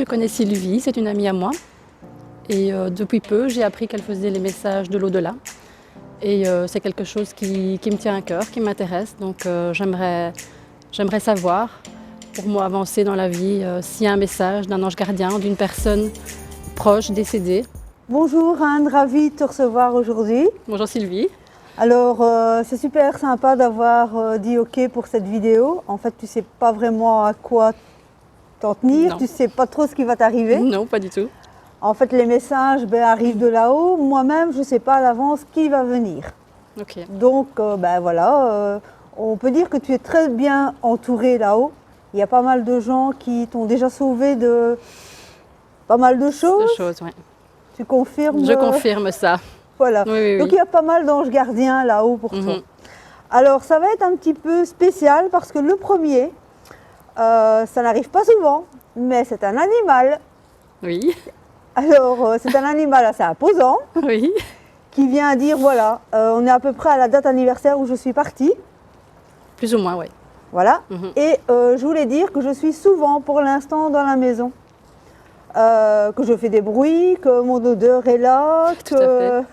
je connais Sylvie, c'est une amie à moi. Et depuis peu, j'ai appris qu'elle faisait les messages de l'au-delà. Et c'est quelque chose qui me tient à cœur, qui m'intéresse. Donc j'aimerais savoir, pour moi avancer dans la vie, s'il y a un message d'un ange gardien, d'une personne proche, décédée. Bonjour Anne, ravie de te recevoir aujourd'hui. Bonjour Sylvie. Alors c'est super sympa d'avoir dit OK pour cette vidéo. En fait, tu ne sais pas vraiment à quoi t'en tenir, Non. tu ne sais pas trop ce qui va t'arriver. Non, pas du tout. En fait, les messages arrivent de là-haut. Moi-même, je ne sais pas à l'avance qui va venir. Ok. Donc voilà, on peut dire que tu es très bien entourée là-haut. Il y a pas mal de gens qui t'ont déjà sauvé de pas mal de choses. Deux choses, ouais. Tu confirmes? Je confirme ça. Voilà. Oui, oui, Donc oui. il y a pas mal d'anges gardiens là-haut pour toi. Mhm. Alors ça va être un petit peu spécial parce que le premier, ça n'arrive pas souvent, mais c'est un animal. Oui, Alors c'est un animal assez imposant oui. qui vient dire voilà, on est à peu près à la date anniversaire où je suis partie. Plus ou moins, oui. Voilà. Mhm. Et je voulais dire que je suis souvent pour l'instant dans la maison. Que je fais des bruits, que mon odeur est là, Tout à fait.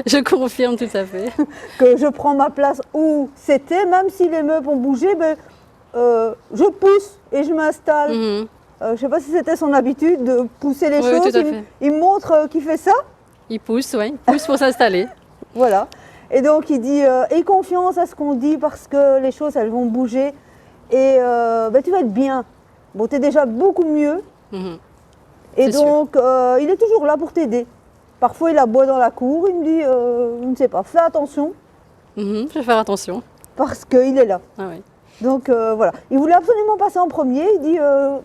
Je confirme tout à fait. que je prends ma place où c'était, même si les meubles ont bougé, je pousse et je m'installe. Mhm. Je ne sais pas si c'était son habitude de pousser les Oui, choses. tout à fait. fait. Il me montre qu'il fait ça. Il pousse, oui. Il pousse pour s'installer. Voilà. Et donc il dit aie confiance à ce qu'on dit parce que les choses elles vont bouger et tu vas être bien. Bon, tu es déjà beaucoup mieux. Mhm. Et C'est donc, il est toujours là pour t'aider. Parfois, il aboie dans la cour, il me dit, je ne sais pas, fais attention, Mhm. Je vais faire attention. parce qu'il est là. Ah oui. Donc, voilà. Il voulait absolument passer en premier, il dit,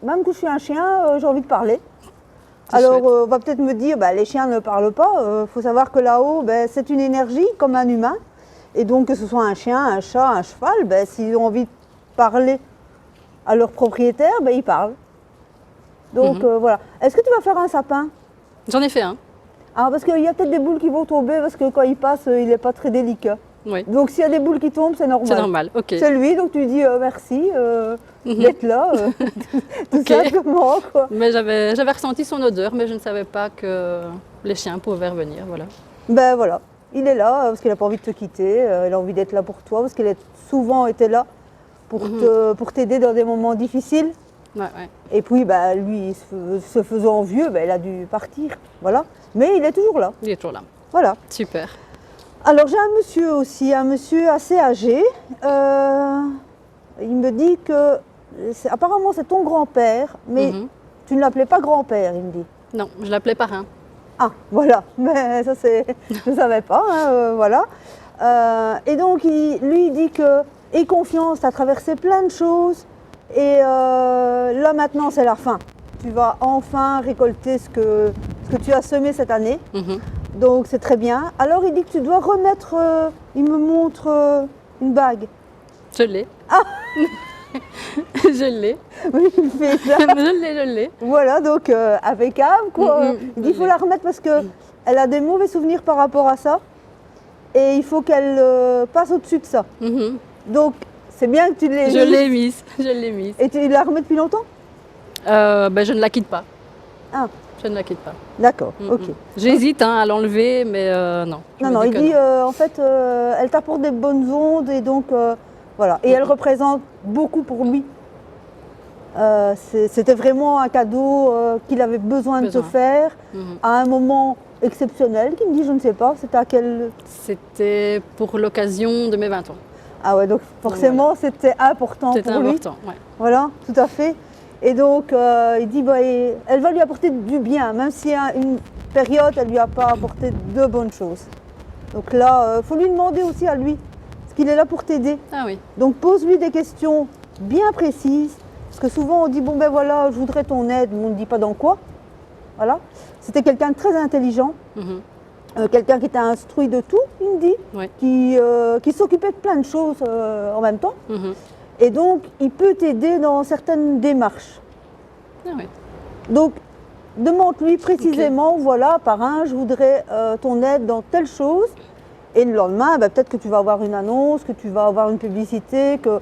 même que je suis un chien, j'ai envie de parler. C'est Alors, chouette. on va peut-être me dire, les chiens ne parlent pas. Il faut savoir que là-haut, c'est une énergie comme un humain. Et donc, que ce soit un chien, un chat, un cheval, s'ils ont envie de parler à leur propriétaire, ils parlent. Donc, voilà. Est-ce que tu vas faire un sapin? J'en ai fait un. Ah, parce qu'il y a peut-être des boules qui vont tomber parce que quand il passe, il n'est pas très délicat. Oui. Donc s'il y a des boules qui tombent, c'est normal. C'est normal. Ok. C'est lui, donc tu dis merci Mhm. d'être là, tout Ok. simplement. Quoi. Mais j'avais ressenti son odeur, mais je ne savais pas que les chiens pouvaient revenir. Voilà. Ben voilà, il est là parce qu'il n'a pas envie de te quitter, il a envie d'être là pour toi parce qu'il a souvent été là pour t'aider dans des moments difficiles. Ouais, ouais. Et puis lui, se faisant vieux, il a dû partir. Voilà. Mais il est toujours là. Il est toujours là. Voilà. Super. Alors j'ai un monsieur aussi, un monsieur assez âgé. Il me dit que apparemment c'est ton grand-père, mais Mhm. tu ne l'appelais pas grand-père, il me dit. Non, je l'appelais parrain. Ah, voilà, mais ça c'est, je ne savais pas, voilà. Et donc lui il dit que aie confiance, tu as traversé plein de choses et là maintenant c'est la fin. Tu vas enfin récolter ce que tu as semé cette année. Mhm. Donc c'est très bien. Alors il dit que tu dois remettre, il me montre une bague. Je l'ai. Je l'ai. Oui, il fait ça. Je l'ai. Voilà, donc impeccable quoi. Il dit il faut la remettre parce qu'elle a des mauvais souvenirs par rapport à ça. Et il faut qu'elle passe au-dessus de ça. Mhm. Donc c'est bien que tu l'aies Je mise. l'ai mise. Je l'ai mise. Et tu la remets depuis longtemps? Je ne la quitte pas. Ah, Je ne la quitte pas. d'accord, Mhm. ok. J'hésite à l'enlever, mais non. Je Non, me non, dis il que dit non. en fait, elle t'apporte des bonnes ondes et donc voilà. Et elle représente beaucoup pour lui. C'était vraiment un cadeau qu'il avait besoin de te faire Mhm. à un moment exceptionnel. Qui me dit, je ne sais pas, c'était à quel. C'était pour l'occasion de mes 20 ans. Ah ouais, donc forcément c'était important C'était pour lui. important. Ouais. Voilà, tout à fait. Et donc il dit, elle va lui apporter du bien, même si à une période elle lui a pas apporté de bonnes choses. Donc là, il faut lui demander aussi à lui, parce qu'il est là pour t'aider. Ah oui. Donc pose-lui des questions bien précises, parce que souvent on dit bon ben voilà, je voudrais ton aide, mais on ne dit pas dans quoi. Voilà. C'était quelqu'un de très intelligent, Mhm. quelqu'un qui était instruit de tout, il me dit, Ouais. qui s'occupait de plein de choses en même temps. Mhm. Et donc il peut t'aider dans certaines démarches. Ah oui. Donc demande-lui précisément, voilà, parrain, je voudrais ton aide dans telle chose. Et le lendemain, peut-être que tu vas avoir une annonce, que tu vas avoir une publicité, que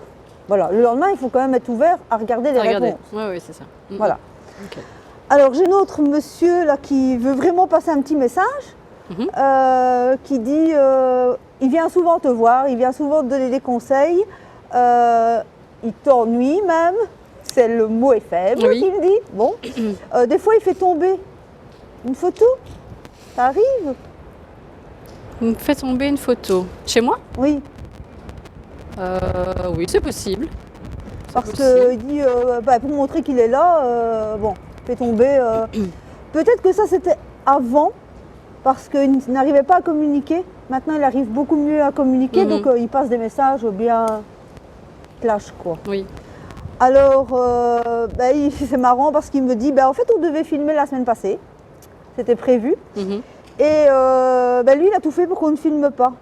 voilà. Le lendemain, il faut quand même être ouvert à regarder les Regardez. réponses. Oui, oui, c'est ça. Mhm. Voilà. Ok. Alors j'ai un autre monsieur là qui veut vraiment passer un petit message, qui dit il vient souvent te voir, il vient souvent te donner des conseils, il t'ennuie même, c'est le mot est faible Oui. qu'il dit. Bon, des fois il fait tomber une photo, ça arrive? Il me fait tomber une photo. Chez moi? Oui, Oui, c'est possible. parce possible. qu'il dit pour montrer qu'il est là, bon, il fait tomber. Peut-être que ça c'était avant, parce qu'il n'arrivait pas à communiquer. Maintenant il arrive beaucoup mieux à communiquer, donc il passe des messages bien clash quoi. Oui. Alors c'est marrant parce qu'il me dit en fait on devait filmer la semaine passée, c'était prévu. Et lui, il a tout fait pour qu'on ne filme pas.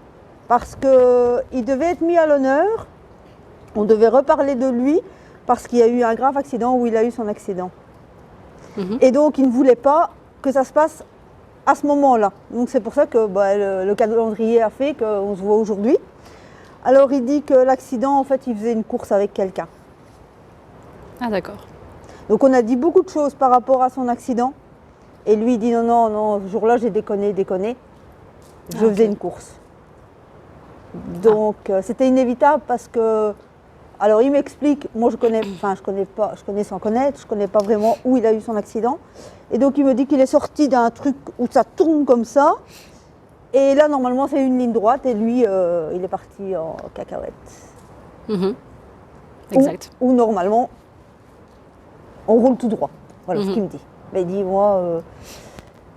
Parce qu'il devait être mis à l'honneur. On devait reparler de lui parce qu'il y a eu un grave accident où il a eu son accident. Et donc, il ne voulait pas que ça se passe à ce moment-là. Donc, c'est pour ça que le calendrier a fait qu'on se voit aujourd'hui. Alors, il dit que l'accident, en fait, il faisait une course avec quelqu'un. Ah d'accord. Donc, on a dit beaucoup de choses par rapport à son accident. Et lui, il dit non, ce jour-là, j'ai déconné. Je faisais une course. Donc, c'était inévitable parce que... Alors, il m'explique, moi, je connais sans connaître, je connais pas vraiment où il a eu son accident. Et donc, il me dit qu'il est sorti d'un truc où ça tourne comme ça. Et là, normalement, c'est une ligne droite. Et lui, il est parti en cacahuète. Exact. Où, normalement, on roule tout droit. Voilà ce qu'il me dit. Mais il dit, moi,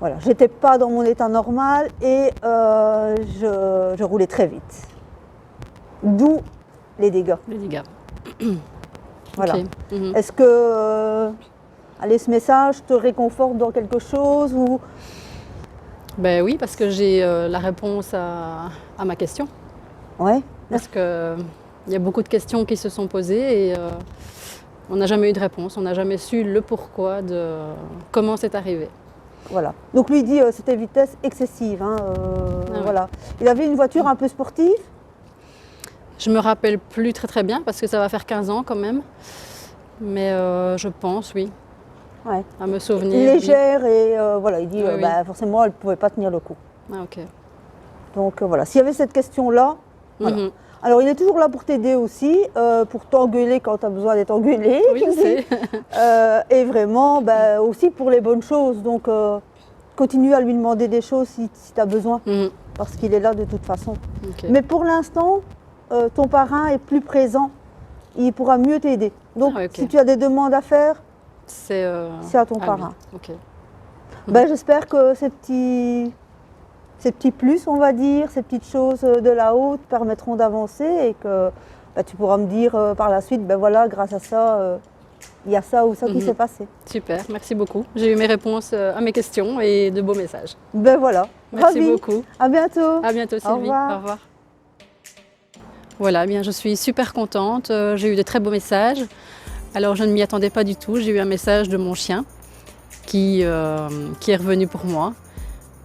voilà, j'étais pas dans mon état normal et je roulais très vite. D'où les dégâts. Les dégâts. Voilà. Okay. Est-ce que ce message te réconforte dans quelque chose ou... Ben oui, parce que j'ai la réponse à ma question. Ouais. Parce qu'il y a beaucoup de questions qui se sont posées et on n'a jamais eu de réponse. On n'a jamais su le pourquoi de comment c'est arrivé. Voilà. Donc lui dit c'était vitesse excessive. Voilà. Il avait une voiture un peu sportive. Je me rappelle plus très bien parce que ça va faire 15 ans quand même. Mais je pense, oui. Ouais. À me souvenir. Légère et voilà, il dit forcément elle ne pouvait pas tenir le coup. Ah ok. Donc voilà, s'il y avait cette question-là, voilà. Alors il est toujours là pour t'aider aussi, pour t'engueuler quand tu as besoin d'être engueulé. Oui, je sais. Et vraiment aussi pour les bonnes choses. Donc continue à lui demander des choses si tu as besoin, parce qu'il est là de toute façon. Okay. Mais pour l'instant, ton parrain est plus présent, il pourra mieux t'aider. Donc si tu as des demandes à faire, c'est à ton parrain. Okay. J'espère que ces petits plus, on va dire, ces petites choses de là-haut te permettront d'avancer et que tu pourras me dire par la suite, voilà, grâce à ça, il y a ça ou ça qui s'est passé. Super, merci beaucoup. J'ai eu mes réponses à mes questions et de beaux messages. Voilà. Merci Ravi. beaucoup. À bientôt. À bientôt Sylvie. Au revoir. Au revoir. Voilà, bien, je suis super contente. J'ai eu de très beaux messages. Alors je ne m'y attendais pas du tout. J'ai eu un message de mon chien qui est revenu pour moi.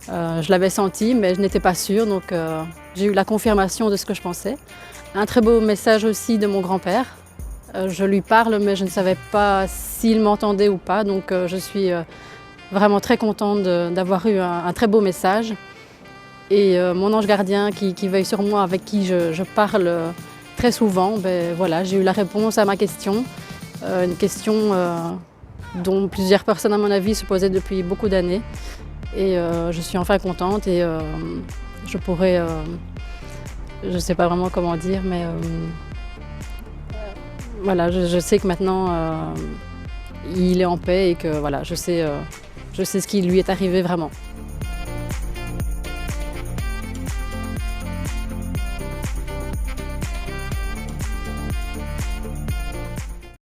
Je l'avais senti, mais je n'étais pas sûre, donc j'ai eu la confirmation de ce que je pensais. Un très beau message aussi de mon grand-père. Je lui parle, mais je ne savais pas s'il m'entendait ou pas, donc je suis vraiment très contente d'avoir eu un très beau message. Et mon ange gardien qui veille sur moi, avec qui je parle très souvent, voilà, j'ai eu la réponse à ma question. Une question dont plusieurs personnes, à mon avis, se posaient depuis beaucoup d'années. Et je suis enfin contente et je pourrais, je ne sais pas vraiment comment dire, mais voilà, je sais que maintenant il est en paix et que voilà, je sais ce qui lui est arrivé vraiment.